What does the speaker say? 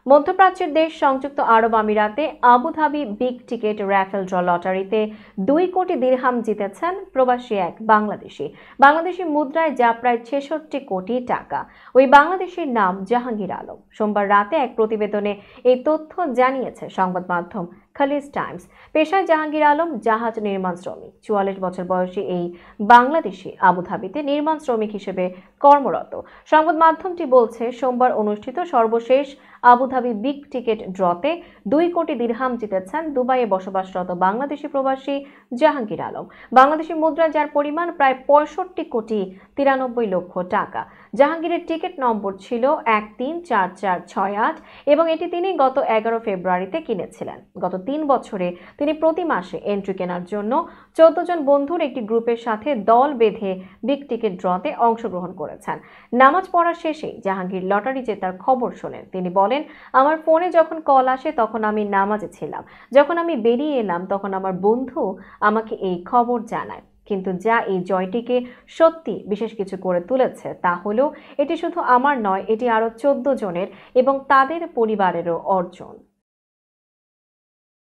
মধ্যপ্রাচ্যের দেশ সংযুক্ত আরব আমিরাতে Abu Dhabi big ticket raffle draw লটারিতে 2 কোটি দিরহাম জিতেছেন প্রবাসী এক বাংলাদেশি মুদ্রায় যা প্রায় 66 কোটি টাকা। ওই বাংলাদেশির নাম জাহাঙ্গীর আলম। সোমবার রাতে এক প্রতিবেদনে এই তথ্য জানিয়েছে সংবাদ মাধ্যম খালিজ টাইমস। পেশায় জাহাঙ্গীর আলম জাহাজ নির্মাণ শ্রমিক। 44 বছর বয়সী এই বাংলাদেশি আবুধাবিতে নির্মাণ শ্রমিক হিসেবে কর্মরত। সংবাদ মাধ্যমটি বলছে, সোমবার অনুষ্ঠিত সর্বশেষ আবুধাবি বিগ টিকেট ড্রতে 2 কোটি দিরহাম জিতেছেন দুবাইয়ে বসবাসরত বাংলাদেশি প্রবাসী জাহাঙ্গীর আলম। বাংলাদেশি মুদ্রায় যার পরিমাণ প্রায় 65 কোটি 93 লক্ষ টাকা। জাহাঙ্গীরের টিকিট নম্বর ছিল 134468 এবং এটি তিনি গত 11 ফেব্রুয়ারিতে কিনেছিলেন। গত 3 বছরে তিনি প্রতি মাসে এন্ট্রি কেনার জন্য 14 জন বন্ধুর একটি গ্রুপের সাথে দল বেঁধে বিগ টিকেট ড্রতে অংশগ্রহণ করেছেন। নামাজ পড়া শেষে জাহাঙ্গীর লটারি জেতার খবর শোনেন। তিনি বলেন, আমার ফোনে যখন কল আসে তখন আমি নামাজে ছিলাম। যখন আমি বেরিয়ে এলাম তখন আমার বন্ধু আমাকে এই খবর জানায়। কিন্তু যা এই জয়টিকে সত্যি বিশেষ কিছু করে তুলেছে তা হলো, এটি শুধু আমার নয়, এটি আরো 14 জনের এবং তাদের পরিবারেরও অর্জন।